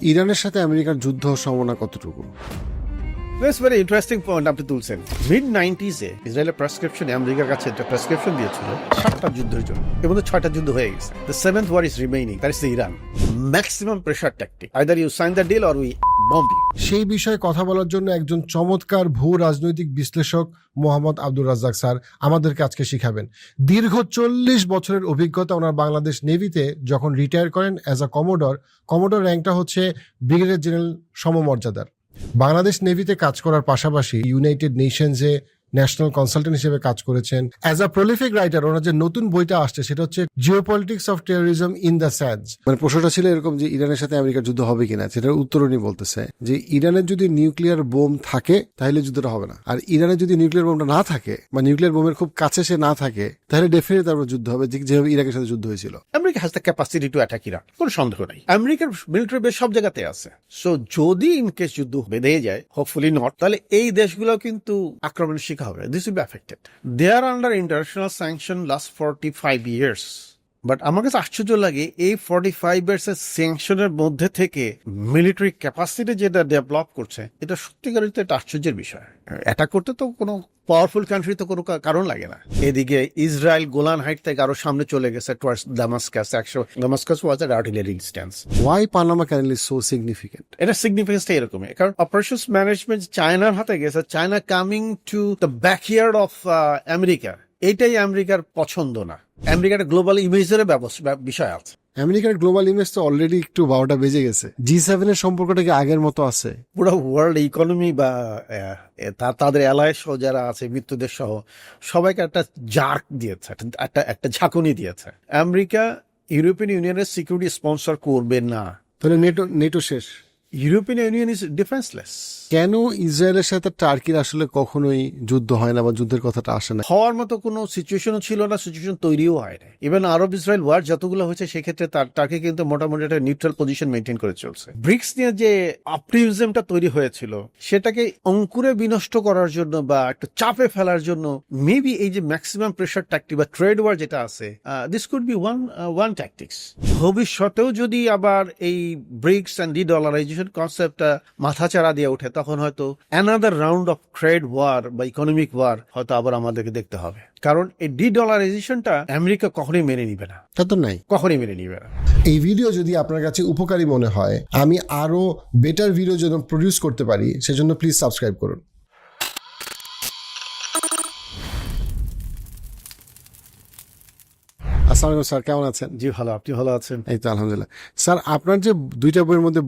ইরানের সাথে আমেরিকার যুদ্ধ সম্ভাবনা কতটুকু? That's very interesting point আপনি তুলছেন। মিড 90s-এ ইসরায়েলের প্রেসক্রিপশনে আমেরিকার কাছে একটা প্রেসক্রিপশন দিয়েছিল 7টা যুদ্ধের জন্য। এর মধ্যে 6টা যুদ্ধ হয়ে গেছে। The 7th war is remaining. That is the Iran. Maximum pressure tactic. Either you sign the deal or we bomb you. সেই বিষয়ে কথা বলার জন্য একজন চমৎকার ভূ রাজনৈতিক বিশ্লেষক মোহাম্মদ আব্দুর রাজ্জাক স্যার আমাদেরকে আজকে শিখাবেন। দীর্ঘ 40 বছরের অভিজ্ঞতা ওনার বাংলাদেশ নেভিতে যখন রিটায়ার করেন অ্যাজ আ কমোডর র্যাঙ্কটা হচ্ছে ব্রিগেডিয়ার জেনারেল সমমর্যাদার। বাংলাদেশ নেভিতে কাজ করার পাশাপাশি ইউনাইটেড নেশনসে ন্যাশনাল কনসালটেন্ট হিসেবে কাজ করেছেন। অ্যাজ আ প্রলিফিক রাইটার ওনার যে নতুন বইটা আসছে সেটা হচ্ছে geopolitics of terrorism in the sands. মানে প্রশ্নটা ছিল এরকম যে ইরানের সাথে আমেরিকার যুদ্ধ হবে কিনা, সেটার উত্তর উনি বলতেছে যে ইরানের যদি নিউক্লিয়ার বোম থাকে তাহলে যুদ্ধটা হবে না, আর ইরানের যদি নিউক্লিয়ার বোমটা না থাকে বা নিউক্লিয়ার বোমের খুব কাছে সে না থাকে তাহলে ডেফিনেটলি তারপর যুদ্ধ হবে, যেভাবে ইরাকের সাথে যুদ্ধ হয়েছিল। America has the capacity to attack Iran, কোনো সন্দেহ নাই। আমেরিকার মিলিটারি বেস সব জায়গাতে আছে। সো যদি ইন কেস যুদ্ধ বেঁধে যায়, হোপফুলি নট, তাহলে এই দেশগুলো কিন্তু আক্রমণের শিকার হবে। This will be affected. They are under international sanction last 45 years. But আমার কাছে আশ্চর্য লাগে এই 45 years এর স্যাংশনের মধ্যে থেকে মিলিটারি ক্যাপাসিটি যেটা ডেভেলপ করছে, এটা সত্যিকার একটা আশ্চর্যের বিষয়। অ্যাটাক করতে তো কোনো পাওয়ারফুল কান্ট্রি তো কোনো কারণ লাগে না। এদিকে ইসরায়েল গোলান হাইট থেকে আরো সামনে চলে গেছে টুয়ার্ডস দামাস্কাস। দামাস্কাস ওয়াজ এর artillery instance. Why Panama Canal is so significant? এটা সিগনিফিকেন্সটা এরকমই, কারণ অপারেশনস ম্যানেজমেন্ট চায়নার হাতে গেছে। China coming to the backyard of America, এটাই আমেরিকার পছন্দ না। আমেরিকার গ্লোবাল ইমেজের বিষয় আছে। আমেরিকার গ্লোবাল ইমেজ তো অলরেডি একটু 12টা বেজে গেছে। G7 এর সম্পর্কটা কি আগের মতো আছে? পুরো ওয়ার্ল্ড ইকোনমি বা তাদের অ্যালায়েন্স সহ যারা আছে, মৃত্যুদের সহ সবাইকে একটা জার্ক দিয়েছে, একটা ঝাঁকুনি দিয়েছে। আমেরিকা ইউরোপিয়ান ইউনিয়নের সিকিউরিটি স্পন্সর করবে না। তাহলে নেটো শেষ। European union is ডিফেন্সলেস। কেন ইসরায়েলের সাথে টার্কির আসলে কখনোই যুদ্ধ হয় না বা যুদ্ধের কথাটা আসে না? হওয়ার মতো কোনো সিচুয়েশনও ছিল না, সিচুয়েশন তৈরিও হয় না। ইভেন আরব ইসরায়েল ওয়ার যতগুলো হয়েছে সেক্ষেত্রে টার্কি কিন্তু মোটামুটি একটা নিউট্রাল পজিশন মেনটেন করে চলছে। ব্রিক্স নিয়ে যে অপটিমিজমটা তৈরি হয়েছিল সেটাকে অঙ্কুরে বিনষ্ট করার জন্য বা একটু চাপে ফেলার জন্য মেবি এই যে ম্যাক্সিমাম প্রেশার ট্যাকটিক বা ট্রেড ওয়ার যেটা আছে, this could be one tactics. ভবিষ্যতেও যদি আবার এই ব্রিক্স অ্যান্ড ডলারাইজেশন কনসেপ্টটা মাথাচাড়া দিয়ে ওঠে, তখন হয়তো another round of trade war বা ইকোনমিক ওয়ার হয়তো আবার আমাদেরকে দেখতে হবে। কারণ এই ডলারাইজেশনটা আমেরিকা কখনোই মেনে নিবে না। তা তো নাই, কখনোই মেনে নিবে না। এই ভিডিও যদি আপনার কাছে উপকারী মনে হয়, আমি আরো বেটার ভিডিও যেন প্রডিউস করতে পারি, সেজন্য প্লিজ সাবস্ক্রাইব করুন। আসসালামু আলাইকুম স্যার, কেমন আছেন? জি ভালো, আপনি ভালো আছেন? এই তো আলহামদুলিল্লাহ। স্যার, আপনার যে 2টা বইয়ের মধ্যে